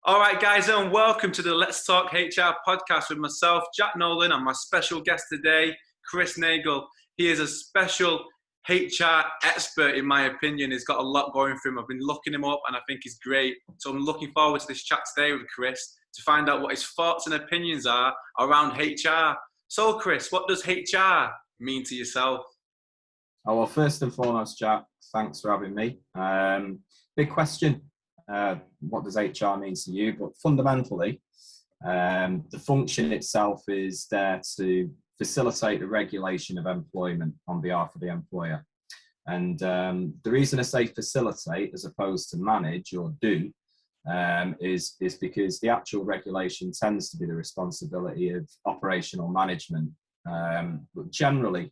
All right, guys, and welcome to the Let's Talk HR podcast with myself, Jack Nolan, and my special guest today, Chris Nagel. He is a special HR expert, in my opinion. He's got a lot going for him. I've been looking him up, and I think he's great. So I'm looking forward to this chat today with Chris to find out what his thoughts and opinions are around HR. So, Chris, what does HR mean to yourself? Oh, well, first and foremost, Jack, thanks for having me. Big question. What does HR mean to you? But fundamentally, the function itself is there to facilitate the regulation of employment on behalf of the employer. And the reason I say facilitate as opposed to manage or do is because the actual regulation tends to be the responsibility of operational management. But generally,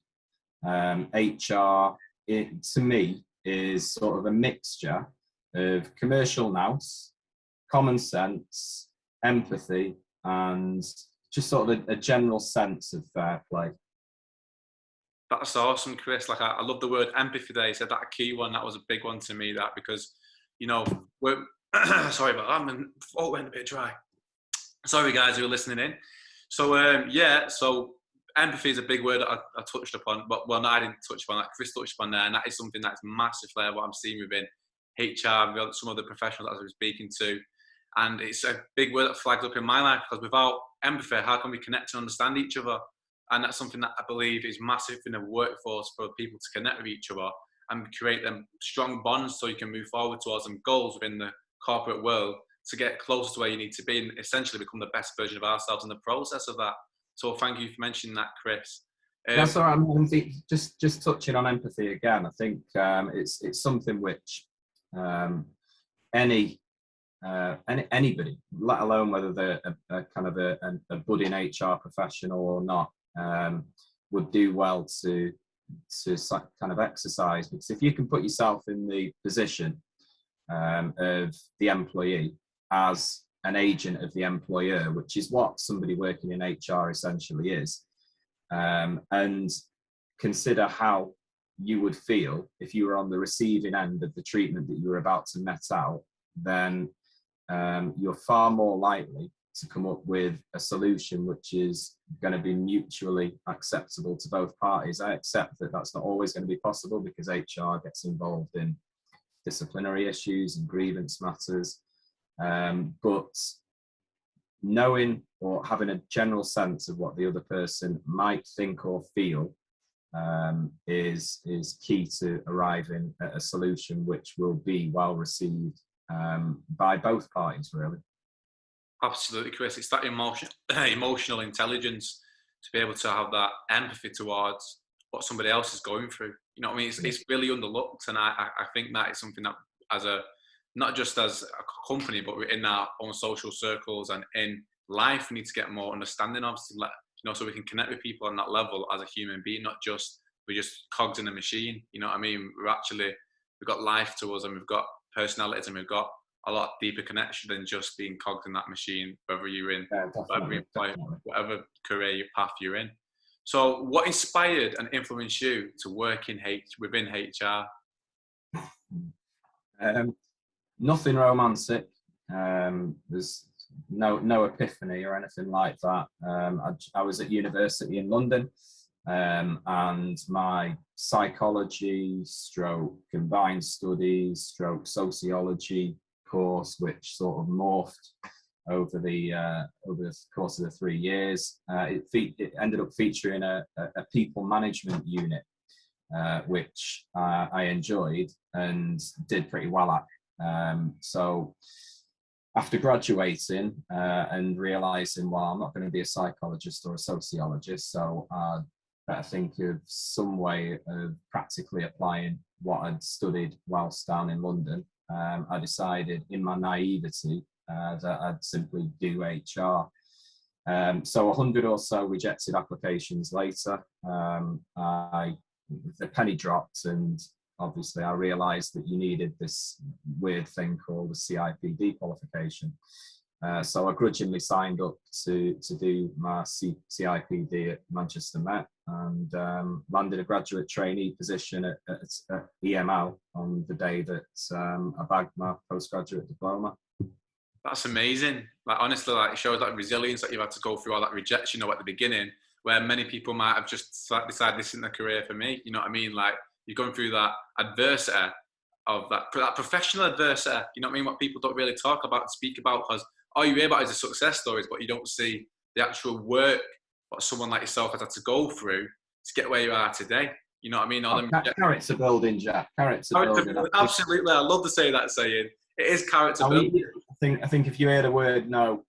HR, to me, is sort of a mixture of commercial nous, common sense, empathy, and just sort of a general sense of fair play. That's awesome, Chris. Like I love the word empathy there. You said that a key one. That was a big one to me, that, because, you know, we're sorry about that. I'm went a bit dry. Sorry, guys, who are listening in. So, so empathy is a big word that I touched upon, but no, I didn't touch upon that. Chris touched upon there, and that is something that's massively what I'm seeing within HR, some of the professionals that I was speaking to, and it's a big word that flags up in my life, because without empathy, how can we connect and understand each other? And that's something that I believe is massive in the workforce, for people to connect with each other and create them strong bonds so you can move forward towards them goals within the corporate world to get closer to where you need to be and essentially become the best version of ourselves in the process of that. So thank you for mentioning that, Chris. That's all right. I mean, just touching on empathy again, I think it's something which anybody, let alone whether they're a kind of a budding HR professional or not, would do well to kind of exercise. Because if you can put yourself in the position of the employee as an agent of the employer, which is what somebody working in HR essentially is, and consider how you would feel if you were on the receiving end of the treatment that you were about to met out, then you're far more likely to come up with a solution which is going to be mutually acceptable to both parties. I accept that that's not always going to be possible, because HR gets involved in disciplinary issues and grievance matters, but knowing or having a general sense of what the other person might think or feel is key to arriving at a solution which will be well received by both parties, really. Absolutely, Chris. It's that emotional intelligence to be able to have that empathy towards what somebody else is going through. You know what I mean? It's really underlooked, and I think that is something that, as a not just as a company, but in our own social circles and in life, we need to get more understanding of, so we can connect with people on that level as a human being, not just we're just cogs in a machine. You know what I mean? We've got life to us, and we've got personalities, and we've got a lot deeper connection than just being cogged in that machine, whether you're in whatever career path you're in. So what inspired and influenced you to work within HR? Nothing romantic. There's no epiphany or anything like that. I was at university in London, and my psychology / combined studies / sociology course, which sort of morphed over the course of the 3 years, it ended up featuring a people management unit, which I enjoyed and did pretty well at. So after graduating and realizing, well, I'm not going to be a psychologist or a sociologist, so I better think of some way of practically applying what I'd studied whilst down in London. I decided, in my naivety, that I'd simply do HR. So 100 or so rejected applications later, the penny dropped, and obviously I realised that you needed this weird thing called a CIPD qualification. So I grudgingly signed up to do my CIPD at Manchester Met, and landed a graduate trainee position at EML on the day that I bagged my postgraduate diploma. That's amazing. Like honestly, like it shows that resilience that you've had to go through all that rejection, at the beginning, where many people might have just decided this isn't a career for me. You know what I mean? Like you're going through that adversity of that professional adversity. You know what I mean? What people don't really talk about and speak about, because all you hear about is the success stories, but you don't see the actual work what someone like yourself has had to go through to get where you are today. You know what I mean? All them Character building, Jack. Character building. Absolutely, I love to say that saying. It is character building. I think if you hear the word no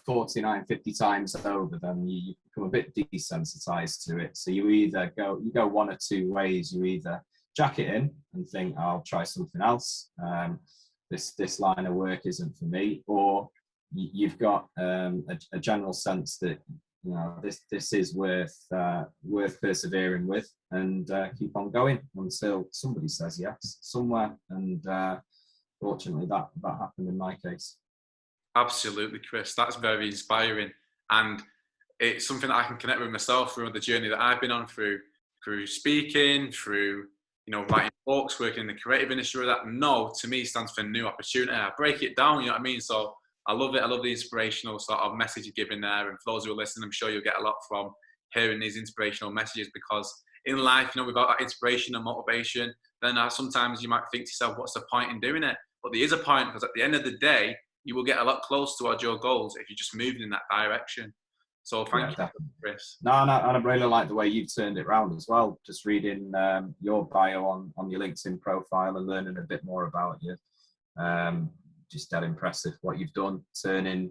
49, 50 times over, then you become a bit desensitized to it. So you either go one or two ways. You either jack it in and think, I'll try something else. This line of work isn't for me, or you've got a general sense that this is worth persevering with, and keep on going until somebody says yes somewhere. And fortunately, that happened in my case. Absolutely, Chris. That's very inspiring, and it's something that I can connect with myself through the journey that I've been on through speaking, through writing books, working in the creative industry. That no to me stands for new opportunity. I break it down, you know what I mean? So I love it. I love the inspirational sort of message you're giving there. And for those who are listening, I'm sure you'll get a lot from hearing these inspirational messages, because in life, without that inspiration and motivation, then sometimes you might think to yourself, what's the point in doing it? But there is a point, because at the end of the day, you will get a lot closer towards your goals if you're just moving in that direction. So thank you, definitely. Chris. No, and I really like the way you've turned it around as well. Just reading your bio on your LinkedIn profile and learning a bit more about you. Just that impressive what you've done, turning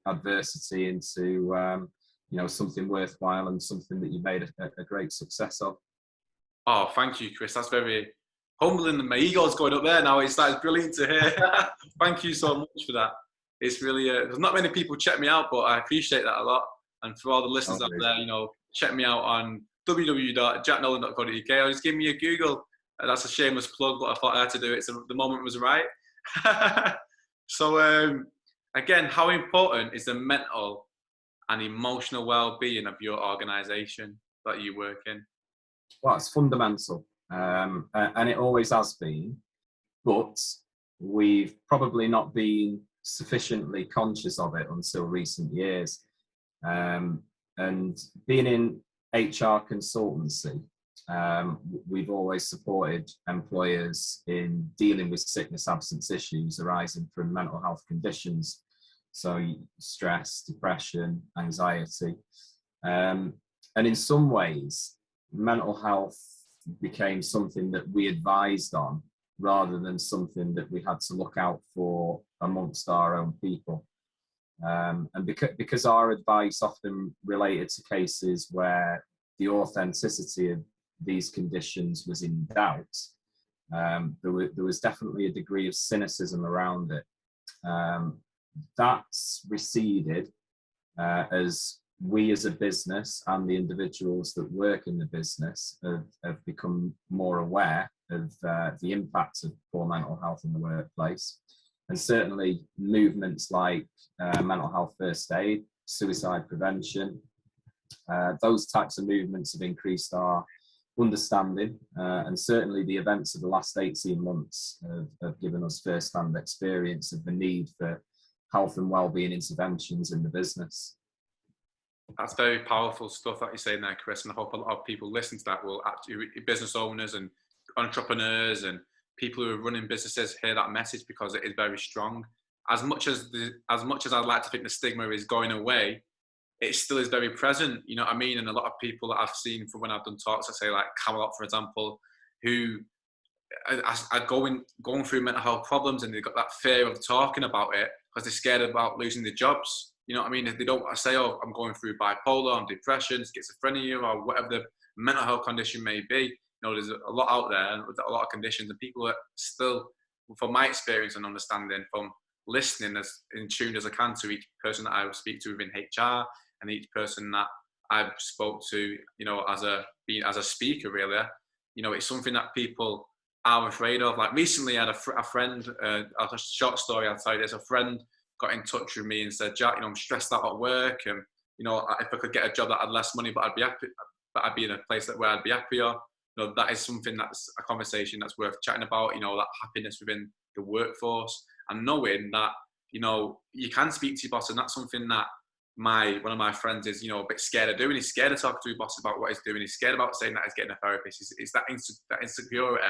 adversity into something worthwhile and something that you made a great success of. Oh, thank you, Chris. That's very humbling, and my ego's going up there now. It's brilliant to hear. Thank you so much for that. It's really there's not many people check me out, but I appreciate that a lot. And for all the listeners out there, check me out on www.jacknolan.co.uk, or just give me a Google. That's a shameless plug, but I thought I had to do it, so the moment was right. So again, how important is the mental and emotional well-being of your organisation that you work in? Well, it's fundamental, and it always has been, but we've probably not been sufficiently conscious of it until recent years. And being in HR consultancy, we've always supported employers in dealing with sickness absence issues arising from mental health conditions, so stress, depression, anxiety, and in some ways mental health became something that we advised on rather than something that we had to look out for amongst our own people. And because our advice often related to cases where the authenticity of these conditions was in doubt, there was definitely a degree of cynicism around it. That's receded as we as a business and the individuals that work in the business have become more aware of the impact of poor mental health in the workplace. And certainly movements like mental health first aid, suicide prevention, those types of movements have increased our understanding, and certainly the events of the last 18 months have given us first-hand experience of the need for health and well-being interventions in the business. That's very powerful stuff that you're saying there, Chris, and I hope a lot of people listen to that will actually, business owners and entrepreneurs and people who are running businesses, hear that message, because it is very strong. As much as I'd like to think the stigma is going away, it still is very present, you know what I mean? And a lot of people that I've seen from when I've done talks, I say like Camelot, for example, who are going through mental health problems, and they've got that fear of talking about it because they're scared about losing their jobs. You know what I mean? If they don't want to say, oh, I'm going through bipolar, I'm depression, schizophrenia, or whatever the mental health condition may be. You know, there's a lot out there, a lot of conditions, and people are still, from my experience and understanding, from listening as in tune as I can to each person that I speak to within HR and each person that I've spoke to, you know, as a speaker, really, you know, it's something that people are afraid of. Like recently, I had a friend, a short story I'll tell you this. A friend got in touch with me and said, Jack, you know, I'm stressed out at work, and you know, if I could get a job that had less money, but I'd be happy, but I'd be in a place where I'd be happier. You know, that is something that's a conversation that's worth chatting about. You know, that happiness within the workforce, and knowing that, you know, you can speak to your boss, and that's something that one of my friends is, you know, a bit scared of doing. He's scared of talking to his boss about what he's doing. He's scared about saying that he's getting a therapist. It's that insecurity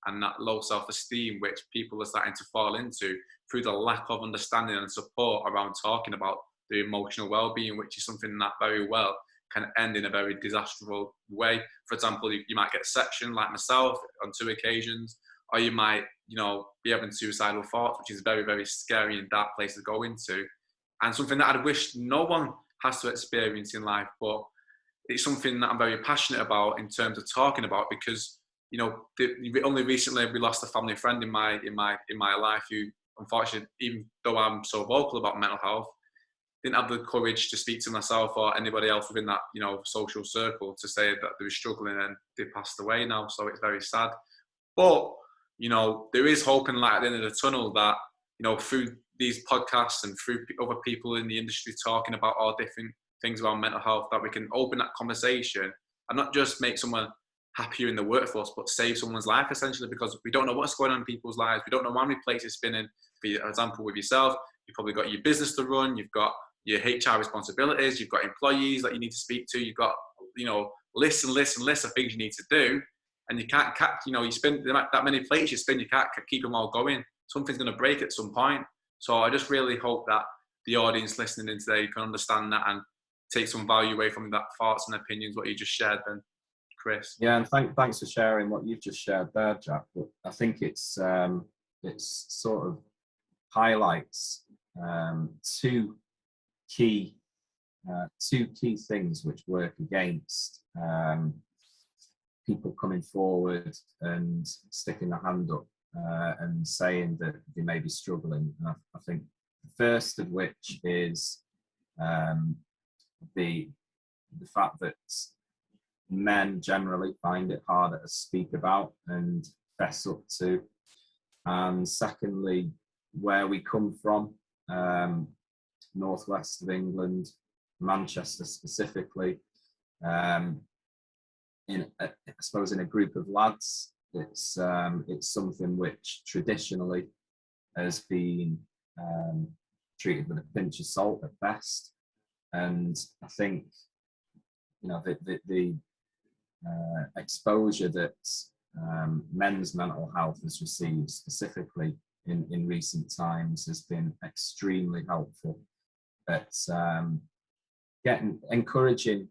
and that low self-esteem which people are starting to fall into through the lack of understanding and support around talking about the emotional well-being, which is something that very well can end in a very disastrous way. For example, you might get sectioned like myself on 2 occasions, or you might, you know, be having suicidal thoughts, which is very, very scary and dark place to go into, and something that I'd wish no one has to experience in life. But it's something that I'm very passionate about in terms of talking about, because, you know, only recently we lost a family friend in my life who, unfortunately, even though I'm so vocal about mental health, didn't have the courage to speak to myself or anybody else within that, you know, social circle to say that they were struggling, and they passed away now. So it's very sad. But, you know, there is hope and light at the end of the tunnel that, you know, through these podcasts and through other people in the industry talking about all different things around mental health, that we can open that conversation and not just make someone happier in the workforce, but save someone's life, essentially, because we don't know what's going on in people's lives. We don't know how many plates you're spinning. For example, with yourself, you've probably got your business to run, you've got your HR responsibilities, you've got employees that you need to speak to, you've got, you know, lists and lists and lists of things you need to do, and you can't, you know, you spin that many plates you spin, you can't keep them all going. Something's going to break at some point. So I just really hope that the audience listening in today can understand that and take some value away from that thoughts and opinions, what you just shared then, Chris. Yeah, and thanks for sharing what you've just shared there, Jack. But I think it's sort of highlights two key things which work against people coming forward and sticking their hand up and saying that they may be struggling. And I think the first of which is the fact that men generally find it harder to speak about and fess up to. And secondly, where we come from, northwest of England, Manchester specifically, I suppose in a group of lads, it's something which traditionally has been treated with a pinch of salt at best. And I think, you know, the exposure that men's mental health has received specifically in recent times has been extremely helpful at encouraging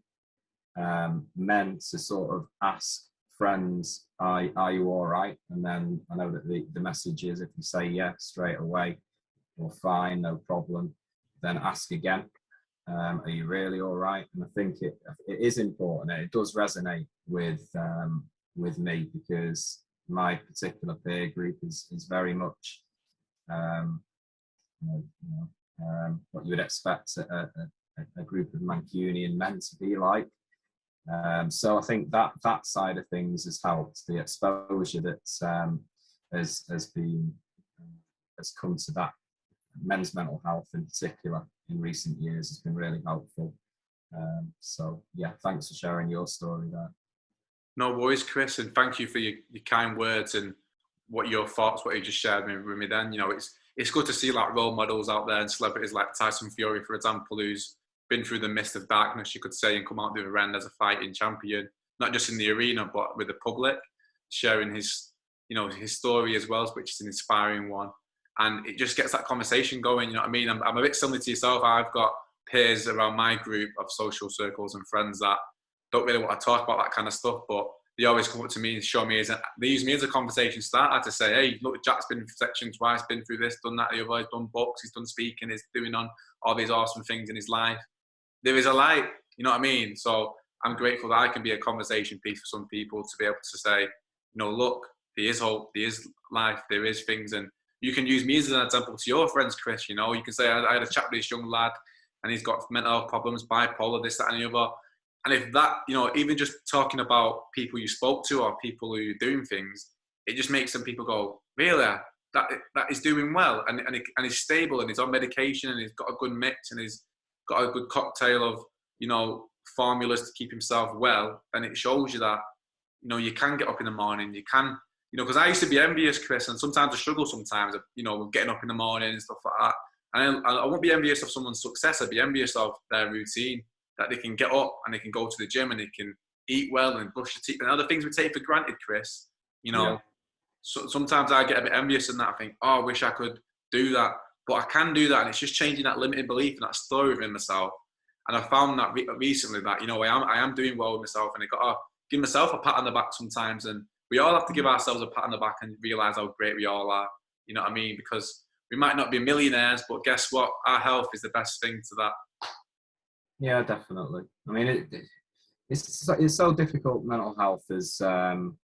men to sort of ask friends, are you all right? And then I know that the message is, if you say yeah straight away, or fine, no problem, then ask again, are you really all right? And I think it is important, and it does resonate with me, because my particular peer group is very much what you would expect a group of Mancunian men to be like. So I think that side of things has helped. The exposure that has come to that men's mental health in particular in recent years has been really helpful. So yeah, thanks for sharing your story there. No worries, Chris, and thank you for your kind words and what your thoughts, what you just shared with me then. You know, it's good to see like role models out there and celebrities like Tyson Fury, for example, who's been through the mist of darkness, you could say, and come out the other end as a fighting champion, not just in the arena, but with the public, sharing his story as well, which is an inspiring one. And it just gets that conversation going, you know what I mean? I'm a bit similar to yourself. I've got peers around my group of social circles and friends that don't really want to talk about that kind of stuff, but they always come up to me and show me, they use me as a conversation starter to say, hey, look, Jack's been section twice, been through this, done that, the other, he's done books, he's done speaking, he's doing on all these awesome things in his life. There is a light, you know what I mean? So I'm grateful that I can be a conversation piece for some people to be able to say, you know, look, there is hope, there is life, there is things. And you can use me as an example to your friends, Chris. You know, you can say, I had a chat with this young lad and he's got mental health problems, bipolar, this, that, and the other. And if that, you know, even just talking about people you spoke to or people who are doing things, it just makes some people go, really? That is doing well and he's stable and he's on medication and he's got a good mix and he's got a good cocktail of, you know, formulas to keep himself well. And it shows you that, you know, you can get up in the morning, you can You know, because I used to be envious, Chris, and sometimes I struggle sometimes, you know, with getting up in the morning and stuff like that. And I won't be envious of someone's success. I'd be envious of their routine, that they can get up and they can go to the gym and they can eat well and brush their teeth and other things we take for granted, Chris. You know, Yeah. so sometimes I get a bit envious in that. I think, oh, I wish I could do that. But I can do that. And it's just changing that limited belief and that story within myself. And I found that recently that, you know, I am doing well with myself, and I got to give myself a pat on the back sometimes. And we all have to give ourselves a pat on the back and realize how great we all are. You know what I mean? Because we might not be millionaires, but guess what? Our health is the best thing to that. Yeah, definitely. I mean, it's so difficult. Mental health is an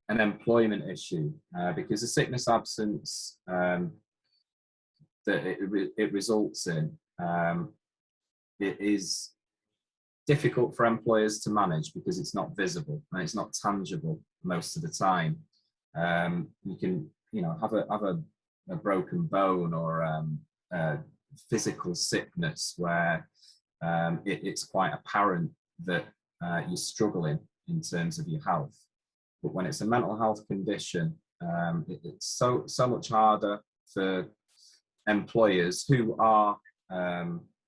employment issue because the sickness absence that it results in, it is difficult for employers to manage because it's not visible and it's not tangible most of the time. You can, you know, have a broken bone or physical sickness where it's quite apparent that you're struggling in terms of your health. But when it's a mental health condition, it's so much harder for employers who are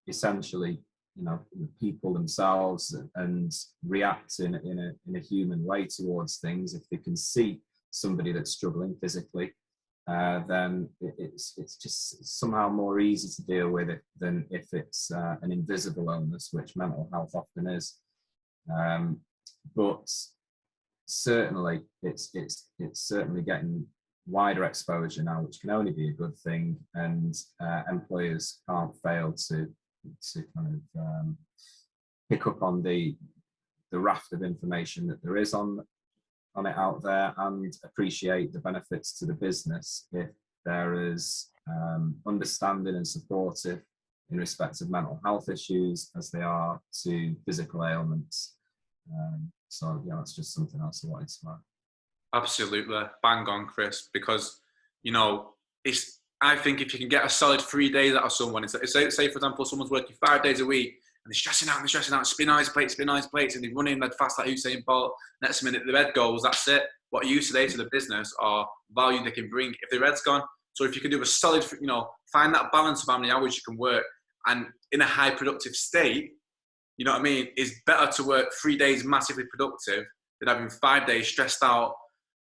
essentially, you know, people themselves and react in a human way towards things. If they can see somebody that's struggling physically, then it's just somehow more easy to deal with it than if it's an invisible illness, which mental health often is. But certainly, it's certainly getting wider exposure now, which can only be a good thing, and employers can't fail to kind of pick up on the raft of information that there is on it out there, and appreciate the benefits to the business if there is understanding and supportive in respect of mental health issues as they are to physical ailments. So yeah, that's just something else I wanted to add. Absolutely. Bang on, Chris, because, you know, I think if you can get a solid 3 days out of someone, say for example, someone's working 5 days a week and they're stressing out, spin on his plates, and they're running dead fast like Usain Bolt. Next minute, the red goes, that's it. What are you today to the business or value they can bring if the red's gone? So if you can do a solid, you know, find that balance of how many hours you can work and in a high productive state, you know what I mean, is better to work 3 days massively productive than having 5 days stressed out,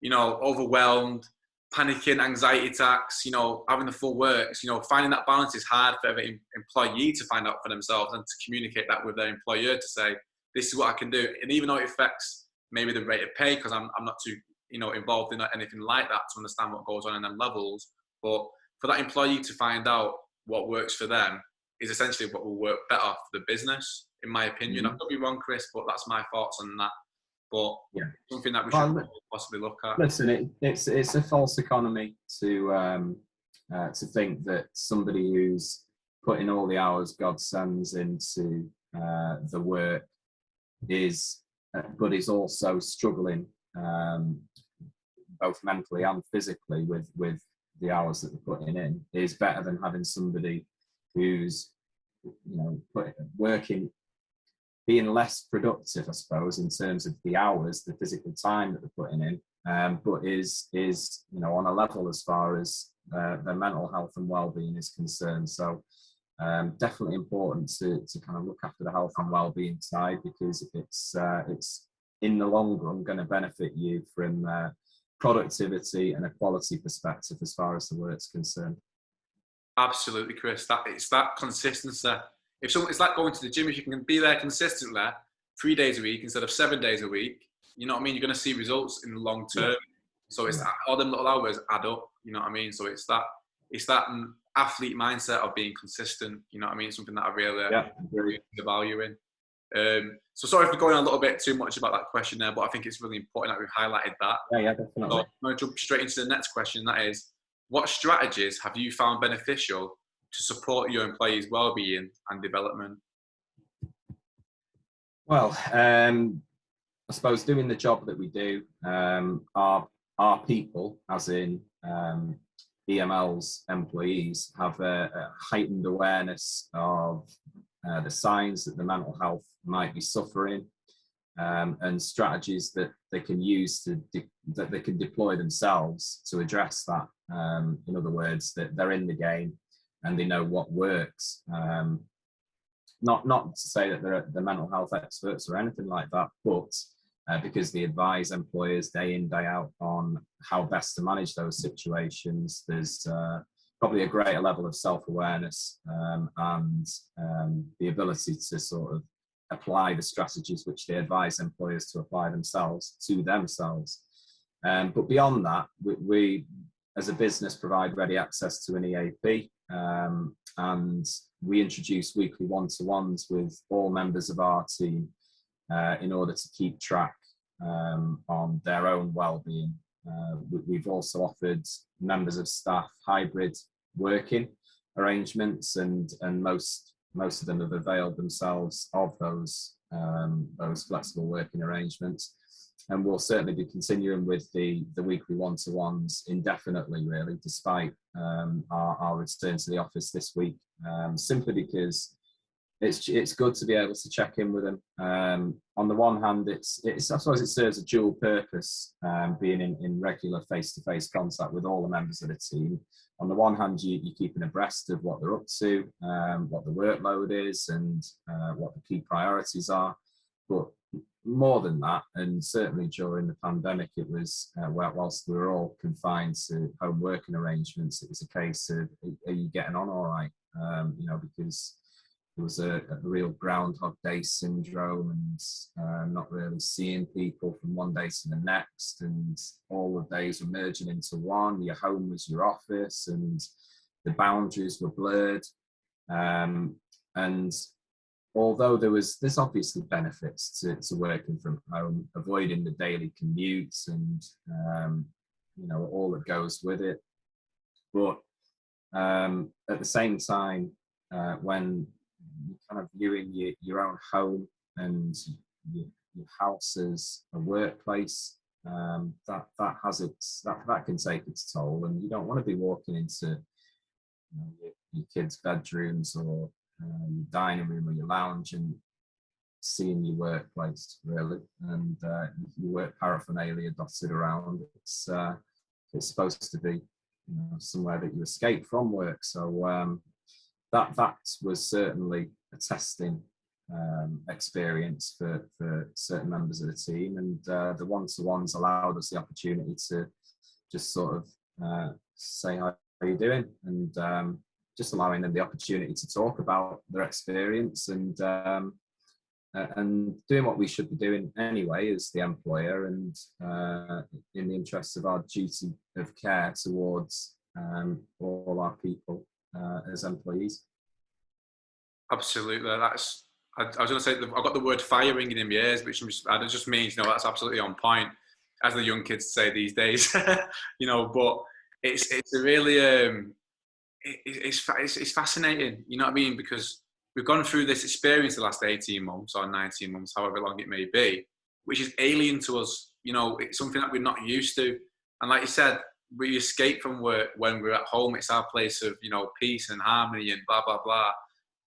you know, overwhelmed, panicking, anxiety attacks, you know, having the full works. You know, finding that balance is hard for every employee to find out for themselves and to communicate that with their employer to say, this is what I can do. And even though it affects maybe the rate of pay, because I'm not too, you know, involved in anything like that to understand what goes on in them levels, but for that employee to find out what works for them is essentially what will work better for the business, in my opinion. I could be wrong, Chris, but that's my thoughts on that. But yeah, something that we should possibly look at. Listen, it's a false economy to think that somebody who's putting all the hours God sends into the work but is also struggling both mentally and physically with the hours that they're putting in, is better than having somebody who's, you know, working, being less productive, I suppose, in terms of the hours, the physical time that they're putting in, but is you know, on a level as far as their mental health and well-being is concerned. So definitely important to kind of look after the health and well-being side, because it's in the long run going to benefit you from productivity and a quality perspective as far as the work's concerned. Absolutely, Chris. It's that consistency. If someone, it's like going to the gym. If you can be there consistently 3 days a week instead of 7 days a week, you know what I mean, you're going to see results in the long term. So it's all them little hours add up. You know what I mean. So it's that athlete mindset of being consistent. You know what I mean. Something that I really value in. So sorry for going on a little bit too much about that question there, but I think it's really important that we've highlighted that. Yeah, definitely. So I'm going to jump straight into the next question. That is, what strategies have you found beneficial to support your employees' well-being and development? Well, I suppose doing the job that we do, our people, as in EML's employees, have a heightened awareness of the signs that the mental health might be suffering, and strategies that they can use that they can deploy themselves to address that. In other words, that they're in the game and they know what works. Not to say that they're mental health experts or anything like that, but because they advise employers day in, day out on how best to manage those situations, there's probably a greater level of self-awareness and the ability to sort of apply the strategies which they advise employers to apply themselves to themselves. But beyond that, we as a business provide ready access to an EAP, and we introduce weekly one-to-ones with all members of our team in order to keep track on their own well-being. We've also offered members of staff hybrid working arrangements, and most of them have availed themselves of those flexible working arrangements. And we'll certainly be continuing with the weekly one-to-ones indefinitely, really, despite our return to the office this week, simply because it's good to be able to check in with them. On the one hand, it's I suppose it serves a dual purpose, being in regular face-to-face contact with all the members of the team. On the one hand, you're keeping abreast of what they're up to, what the workload is, and what the key priorities are. But more than that, and certainly during the pandemic, it was whilst we were all confined to home working arrangements, it was a case of, are you getting on all right? Because there was a real Groundhog Day syndrome, and not really seeing people from one day to the next, and all the days were merging into one. Your home was your office, and the boundaries were blurred. And although there's obviously benefits to working from home, avoiding the daily commutes and all that goes with it, but at the same time, when you're kind of viewing your own home and your house as a workplace, that can take its toll, and you don't want to be walking into your kids' bedrooms or your dining room or your lounge and seeing your workplace, really, and your work paraphernalia dotted around. It's supposed to be somewhere that you escape from work. So that was certainly a testing experience for certain members of the team, and the one-to-ones allowed us the opportunity to just sort of say, how are you doing, and just allowing them the opportunity to talk about their experience, and doing what we should be doing anyway as the employer, and in the interests of our duty of care towards all our people as employees. Absolutely. I was going to say, I've got the word fire ringing in my ears, which just means, that's absolutely on point, as the young kids say these days. But it's a really, it's fascinating, you know what I mean? Because we've gone through this experience the last 18 months or 19 months, however long it may be, which is alien to us. It's something that we're not used to. And like you said, we escape from work when we're at home. It's our place of, peace and harmony and blah, blah, blah.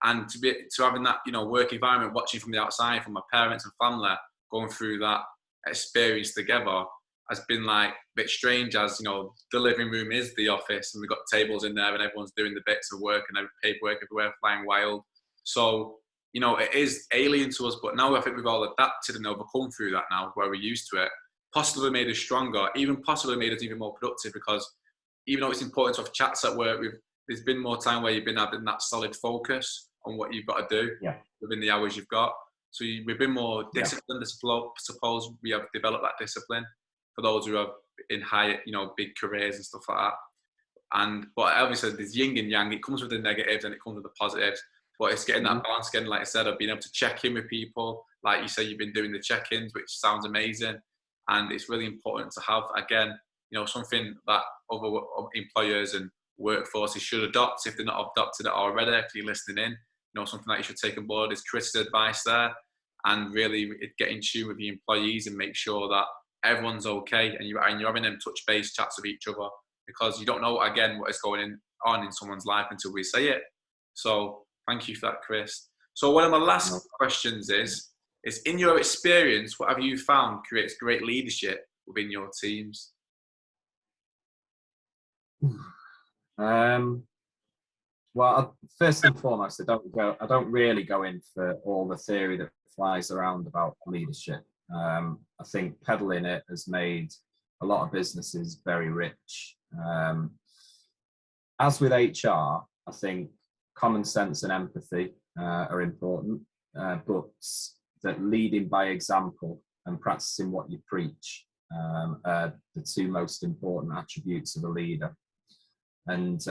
And to having that, work environment, watching from the outside, from my parents and family, going through that experience together, has been like a bit strange, as the living room is the office, and we've got tables in there and everyone's doing the bits of work and paperwork everywhere flying wild. So it is alien to us, but now I think we've all adapted and overcome through that now, where we're used to it. Possibly made us stronger, even possibly made us even more productive, because even though it's important to have chats at work, there's been more time where you've been having that solid focus on what you've got to do within the hours you've got. So we've been more disciplined. I suppose we have developed that discipline for those who are in high, big careers and stuff like that. But obviously there's yin and yang. It comes with the negatives and it comes with the positives. But it's getting that balance, getting, like I said, of being able to check in with people. Like you say, you've been doing the check-ins, which sounds amazing. And it's really important to have, again, something that other employers and workforces should adopt if they're not adopted it already. If you're listening in, something that you should take on board is Chris's advice there, and really get in tune with the employees and make sure that everyone's okay, and you're having them touch base chats with each other, because you don't know, again, what is going on in someone's life until we say it. So thank you for that, Chris. So one of my last questions is is, in your experience, what have you found creates great leadership within your teams? Well, first and foremost, I don't really go in for all the theory that flies around about leadership. I think peddling it has made a lot of businesses very rich. As with HR, I think common sense and empathy are important, but that leading by example and practicing what you preach are the two most important attributes of a leader. And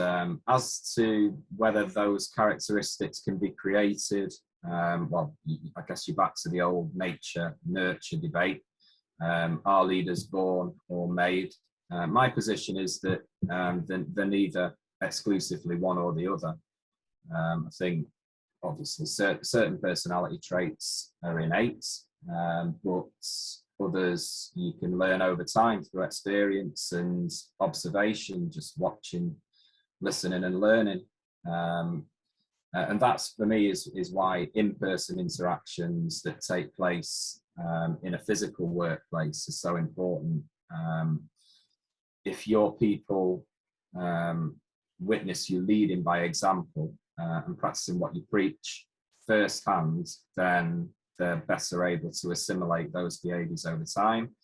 as to whether those characteristics can be created, well, I guess you're back to the old nature-nurture debate. Are leaders born or made? My position is that they're neither exclusively one or the other. I think, obviously, certain personality traits are innate, but others you can learn over time through experience and observation, just watching, listening and learning. And that's, for me, is why in-person interactions that take place in a physical workplace is so important. If your people witness you leading by example and practicing what you preach firsthand, then they're better able to assimilate those behaviours over time,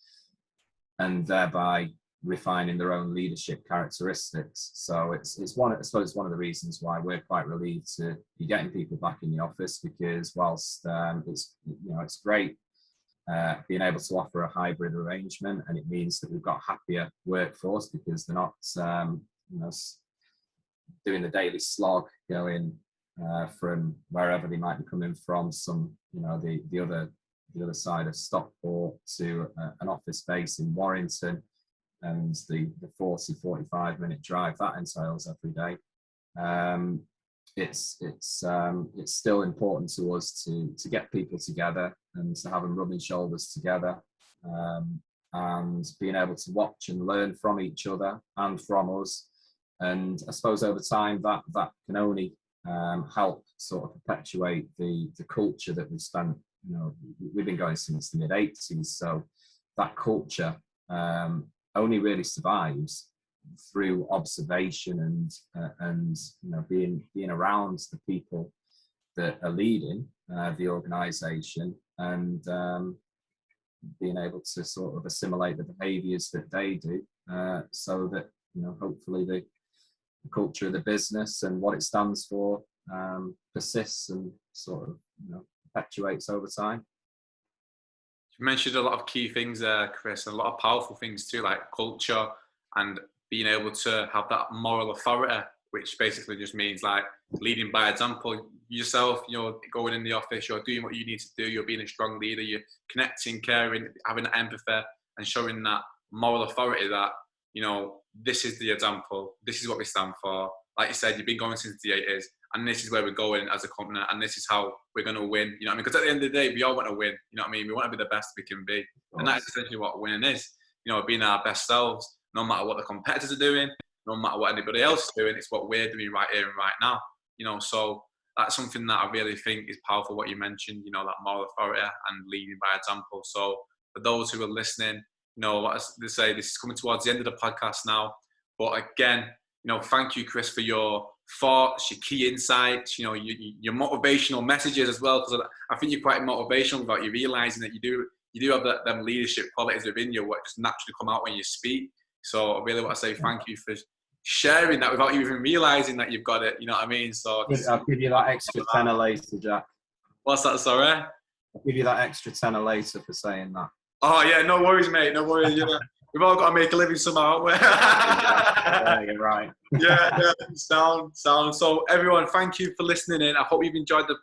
and thereby refining their own leadership characteristics. So it's one, I suppose, one of the reasons why we're quite relieved to be getting people back in the office, because whilst it's great being able to offer a hybrid arrangement, and it means that we've got a happier workforce because they're not doing the daily slog going from wherever they might be coming from, the other side of Stockport to an office space in Warrington, and the 45 minute drive that entails every day. It's still important to us to get people together and to have them rubbing shoulders together, and being able to watch and learn from each other and from us. And I suppose over time that can only help sort of perpetuate the culture that we've spent, we've been going since the mid-80s. So that culture only really survives through observation and being around the people that are leading the organisation, and being able to sort of assimilate the behaviours that they do, so that hopefully the culture of the business and what it stands for persists and sort of perpetuates over time. You mentioned a lot of key things there, Chris, and a lot of powerful things too, like culture and being able to have that moral authority, which basically just means like leading by example. Yourself, going in the office, you're doing what you need to do, you're being a strong leader, you're connecting, caring, having that empathy, and showing that moral authority that, this is the example, this is what we stand for. Like you said, you've been going since the 80s, and this is where we're going as a company, and this is how we're going to win. You know what I mean? Because at the end of the day, we all want to win. You know what I mean? We want to be the best we can be. And that's essentially what winning is. Being our best selves, no matter what the competitors are doing, no matter what anybody else is doing, it's what we're doing right here and right now. So that's something that I really think is powerful, what you mentioned, that moral authority and leading by example. So for those who are listening, what they say, this is coming towards the end of the podcast now. But again, thank you, Chris, for your thoughts, your key insights, your motivational messages as well, because I think you're quite motivational about you realizing that you do have them leadership qualities within you, what just naturally come out when you speak. So I really want to say thank you for sharing that without you even realizing that you've got it. You know what I mean? So I'll give you that extra tenner later, Jack. What's that, sorry? I'll give you that extra tenner later for saying that. Oh yeah, no worries, mate. No worries. We've all got to make a living somehow. Yeah, you're right. yeah, sound. So everyone, thank you for listening in. I hope you've enjoyed the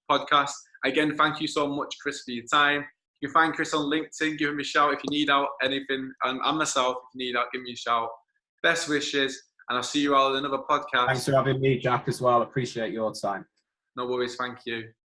podcast. Again, thank you so much, Chris, for your time. You can find Chris on LinkedIn. Give him a shout if you need out anything. And myself, if you need out, give me a shout. Best wishes, and I'll see you all in another podcast. Thanks for having me, Jack, as well. Appreciate your time. No worries. Thank you.